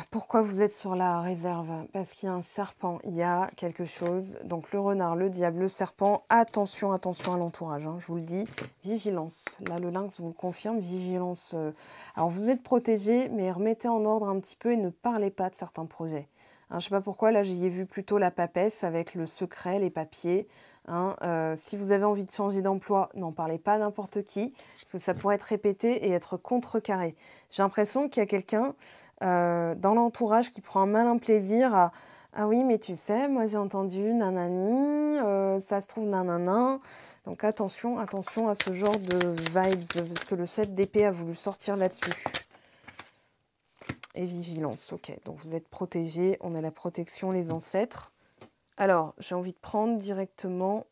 Pourquoi vous êtes sur la réserve? Parce qu'il y a un serpent, il y a quelque chose. Donc, le renard, le diable, le serpent. Attention, attention à l'entourage, hein, je vous le dis. Vigilance. Là, le lynx vous le confirme. Vigilance. Alors, vous êtes protégé, mais remettez en ordre un petit peu et ne parlez pas de certains projets. Hein, je ne sais pas pourquoi, là, j'y ai vu plutôt la papesse avec le secret, les papiers. Hein. Si vous avez envie de changer d'emploi, n'en parlez pas à n'importe qui, parce que ça pourrait être répété et être contrecarré. J'ai l'impression qu'il y a quelqu'un dans l'entourage qui prend un malin plaisir à ah oui, mais tu sais, moi j'ai entendu nanani, ça se trouve nanana. Donc attention, attention à ce genre de vibes, parce que le 7 d'épée a voulu sortir là-dessus. Et vigilance, ok. Donc vous êtes protégés, on a la protection, les ancêtres. Alors, j'ai envie de prendre directement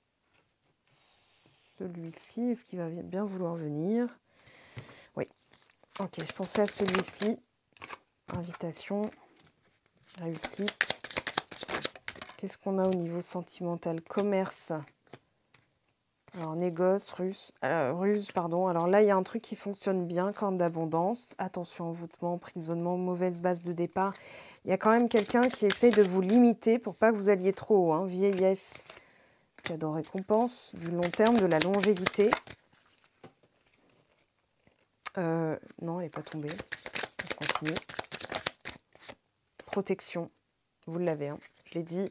celui-ci. Est-ce qu'il va bien vouloir venir? Oui. Ok, je pensais à celui-ci. Invitation, réussite. Qu'est-ce qu'on a au niveau sentimental? Commerce. Alors, négoce, ruse, pardon. Alors là, il y a un truc qui fonctionne bien, corne d'abondance. Attention, envoûtement, emprisonnement, mauvaise base de départ. Il y a quand même quelqu'un qui essaie de vous limiter pour pas que vous alliez trop haut. Hein. Vieillesse, cadeau récompense, du long terme, de la longévité. Non, elle n'est pas tombée. Je continue. Protection, vous l'avez, hein. Je l'ai dit.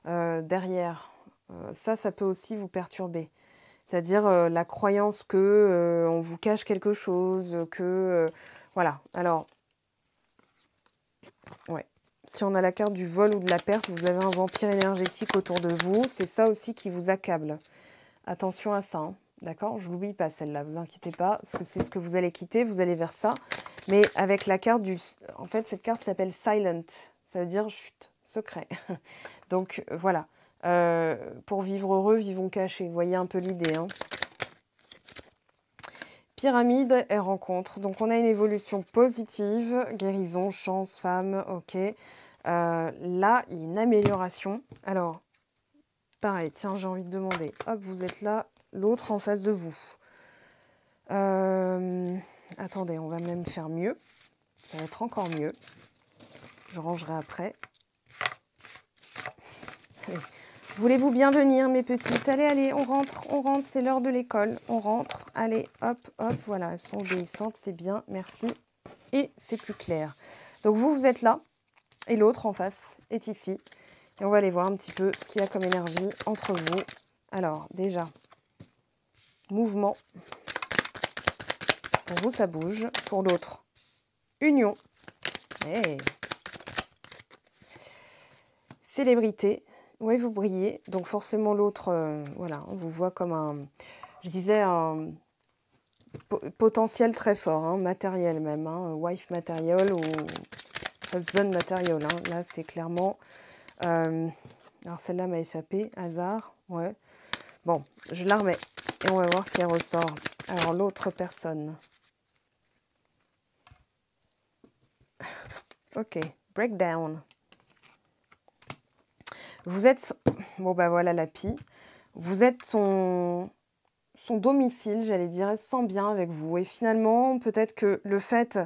Derrière, ça peut aussi vous perturber. C'est-à-dire la croyance que on vous cache quelque chose, que... voilà. Alors, ouais. Si on a la carte du vol ou de la perte, vous avez un vampire énergétique autour de vous. C'est ça aussi qui vous accable. Attention à ça, hein. D'accord? Je l'oublie pas celle-là, vous inquiétez pas, parce que c'est ce que vous allez quitter, vous allez vers ça. Mais avec la carte du... En fait, cette carte s'appelle Silent. Ça veut dire chut, secret. Donc, voilà. Pour vivre heureux, vivons cachés. Vous voyez un peu l'idée, hein. Pyramide et rencontre. Donc, on a une évolution positive. Guérison, chance, femme, ok. Là, il y a une amélioration. Alors, pareil, tiens, j'ai envie de demander. Hop, vous êtes là. L'autre en face de vous. Attendez, on va même faire mieux. Ça va être encore mieux. Je rangerai après. Voulez-vous bien venir, mes petites? Allez, allez, on rentre, c'est l'heure de l'école. On rentre, allez, hop, hop, voilà, elles sont obéissantes, c'est bien, merci. Et c'est plus clair. Donc vous êtes là, et l'autre en face est ici. Et on va aller voir un petit peu ce qu'il y a comme énergie entre vous. Alors, déjà, mouvement. Pour vous, ça bouge. Pour l'autre, union. Hey. Célébrité. Oui, vous brillez. Donc forcément, l'autre, voilà, on vous voit comme un, je disais, un potentiel très fort, hein, matériel même, hein, wife matériel ou husband matériel. Hein. Là, c'est clairement... alors, celle-là m'a échappé. Hasard, ouais. Bon, je la remets et on va voir si elle ressort. Alors, l'autre personne. Ok, breakdown. Vous êtes... Bon, bah voilà la pie. Vous êtes son domicile, j'allais dire, elle se sent bien avec vous. Et finalement, peut-être que le fait...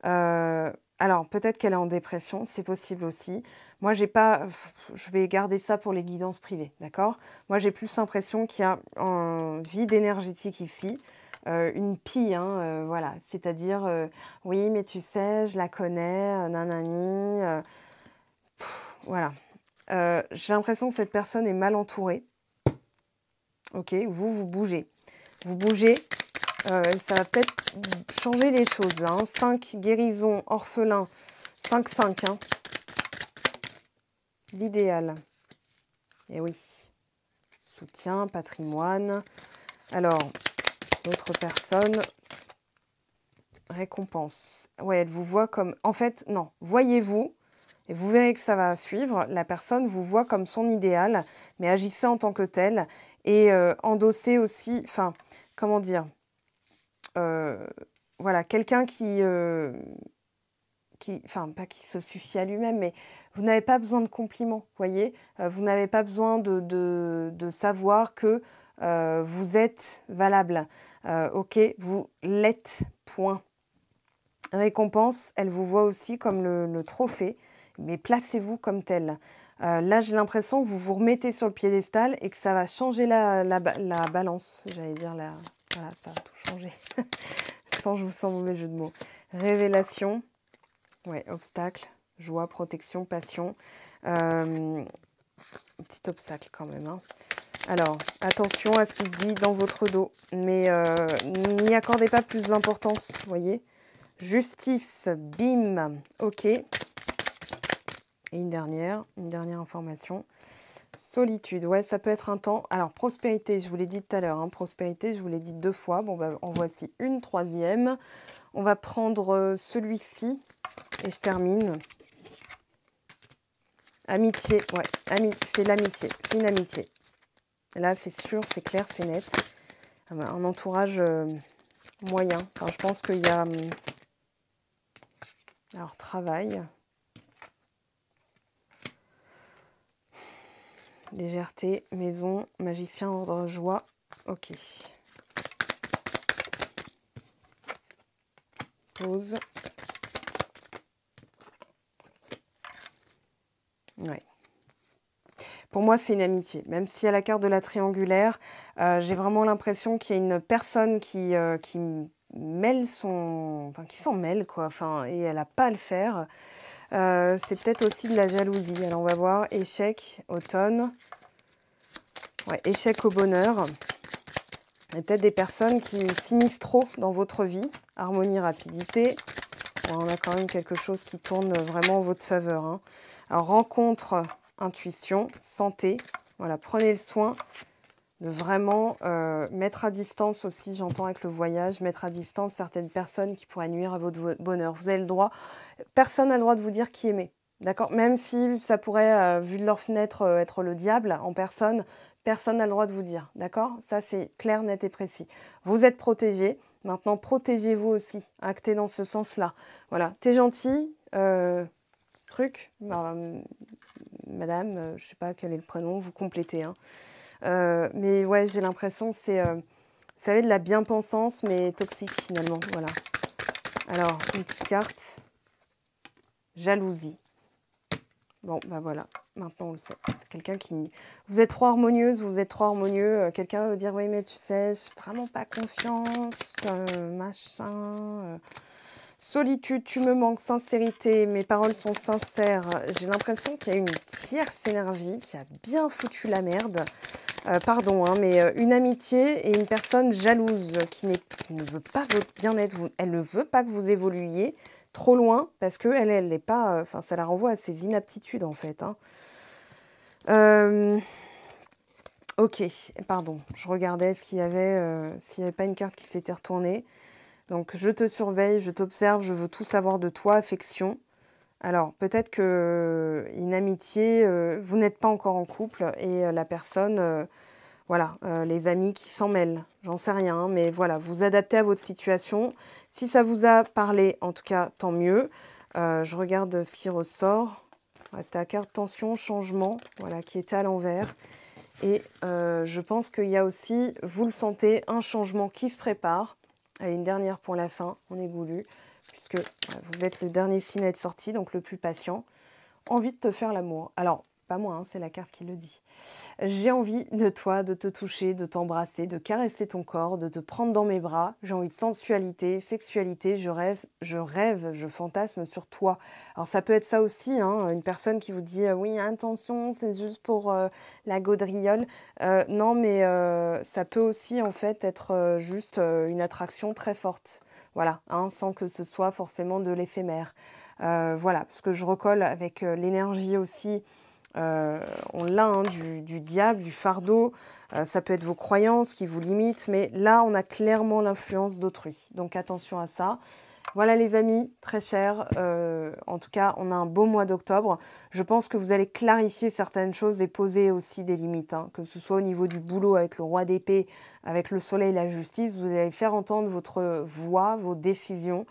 alors, peut-être qu'elle est en dépression, c'est possible aussi. Moi, j'ai pas... Je vais garder ça pour les guidances privées, d'accord? Moi, j'ai plus l'impression qu'il y a un vide énergétique ici. Une pie, hein, voilà. C'est-à-dire, oui, mais tu sais, je la connais, nanani. Voilà. J'ai l'impression que cette personne est mal entourée. Ok, vous bougez. Vous bougez, ça va peut-être changer les choses. Là, hein. 5, guérison, orphelin, 5-5. Hein. L'idéal. Et oui. Soutien, patrimoine. Alors, l'autre personne, récompense. Ouais, elle vous voit comme... En fait, non, voyez-vous. Et vous verrez que ça va suivre. La personne vous voit comme son idéal, mais agissez en tant que tel. Et endossez aussi, enfin, comment dire, voilà, quelqu'un qui, enfin, pas qui se suffit à lui-même, mais vous n'avez pas besoin de compliments, voyez. Vous n'avez pas besoin de savoir que vous êtes valable. Ok, vous l'êtes, point. Récompense, elle vous voit aussi comme le trophée, mais placez-vous comme tel. Là, j'ai l'impression que vous vous remettez sur le piédestal et que ça va changer la balance. J'allais dire, voilà, ça va tout changer. Sans, je vous sens mauvais jeu de mots. Révélation, ouais, obstacle, joie, protection, passion. Petit obstacle quand même. Hein. Alors, attention à ce qui se dit dans votre dos, mais n'y accordez pas plus d'importance, vous voyez. Justice, bim, ok. Et une dernière information. Solitude, ouais, ça peut être un temps. Alors, prospérité, je vous l'ai dit tout à l'heure, hein, prospérité, je vous l'ai dit 2 fois. Bon, bah, en voici une troisième. On va prendre celui-ci et je termine. Amitié, ouais, c'est l'amitié, c'est une amitié. Là, c'est sûr, c'est clair, c'est net. Un entourage moyen. Enfin, je pense qu'il y a... alors, travail. Légèreté, maison, magicien, ordre, joie. Ok. Pause. Ouais. Pour moi, c'est une amitié. Même s'il y a la carte de la triangulaire, j'ai vraiment l'impression qu'il y a une personne qui mêle son... Enfin, qui s'en mêle, quoi. Enfin, et elle n'a pas à le faire. C'est peut-être aussi de la jalousie. Alors, on va voir. Échec, automne. Ouais, échec au bonheur. Il y a peut-être des personnes qui s'immiscent trop dans votre vie. Harmonie, rapidité. Bon, on a quand même quelque chose qui tourne vraiment en votre faveur, hein. Alors, rencontre, intuition, santé. Voilà, prenez le soin de vraiment mettre à distance aussi, j'entends avec le voyage, mettre à distance certaines personnes qui pourraient nuire à votre bonheur. Vous avez le droit, personne n'a le droit de vous dire qui aimer, d'accord? Même si ça pourrait, vu de leur fenêtre, être le diable en personne, personne n'a le droit de vous dire, d'accord? Ça, c'est clair, net et précis. Vous êtes protégés, maintenant protégez-vous aussi, actez dans ce sens-là. Voilà, t'es gentil, truc, bah, madame, je sais pas quel est le prénom, vous complétez, hein. Mais ouais, j'ai l'impression que c'est, vous savez, de la bien-pensance, mais toxique finalement, voilà. Alors, une petite carte, jalousie. Bon, bah voilà, maintenant on le sait. C'est quelqu'un qui... Vous êtes trop harmonieuse, vous êtes trop harmonieux. Quelqu'un va vous dire, oui, mais tu sais, j'ai vraiment pas confiance, machin... Solitude, tu me manques, sincérité, mes paroles sont sincères. J'ai l'impression qu'il y a une tierce énergie qui a bien foutu la merde. Pardon, hein, mais une amitié et une personne jalouse qui ne veut pas votre bien-être. Elle ne veut pas que vous évoluiez trop loin parce qu'elle n'est pas... Enfin, ça la renvoie à ses inaptitudes, en fait, hein. Ok, pardon. Je regardais s'il n'y avait pas une carte qui s'était retournée. Donc, je te surveille, je t'observe, je veux tout savoir de toi, affection. Alors, peut-être qu'une amitié, vous n'êtes pas encore en couple et la personne, voilà, les amis qui s'en mêlent, j'en sais rien, hein, mais voilà, vous adaptez à votre situation. Si ça vous a parlé, en tout cas, tant mieux. Je regarde ce qui ressort. Ouais, c'était la carte tension, changement, voilà, qui était à l'envers. Et je pense qu'il y a aussi, vous le sentez, un changement qui se prépare. Allez, une dernière pour la fin, on est goulu, puisque vous êtes le dernier signe à être sorti, donc le plus patient. Envie de te faire l'amour. Alors, pas moi, hein, c'est la carte qui le dit. J'ai envie de toi, de te toucher, de t'embrasser, de caresser ton corps, de te prendre dans mes bras. J'ai envie de sensualité, sexualité, je rêve, je fantasme sur toi. Alors ça peut être ça aussi, hein, une personne qui vous dit oui, attention, c'est juste pour la gaudriole. Non, mais ça peut aussi en fait être juste une attraction très forte. Voilà, hein, sans que ce soit forcément de l'éphémère. Voilà, parce que je recolle avec l'énergie aussi. On l'a, hein, du diable, du fardeau. Ça peut être vos croyances qui vous limitent, mais là, on a clairement l'influence d'autrui. Donc, attention à ça. Voilà, les amis, très chers. En tout cas, on a un beau mois d'octobre. Je pense que vous allez clarifier certaines choses et poser aussi des limites, hein, que ce soit au niveau du boulot avec le roi d'épée, avec le soleil et la justice. Vous allez faire entendre votre voix, vos décisions.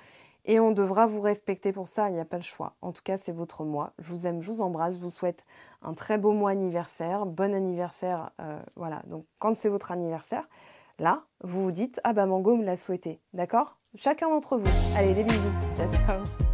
Et on devra vous respecter pour ça, il n'y a pas le choix. En tout cas, c'est votre mois. Je vous aime, je vous embrasse, je vous souhaite un très beau mois anniversaire. Bon anniversaire, voilà. Donc, quand c'est votre anniversaire, là, vous vous dites « Ah bah, Mango me l'a souhaité ». D'accord ? Chacun d'entre vous. Allez, des bisous. Ciao, ciao.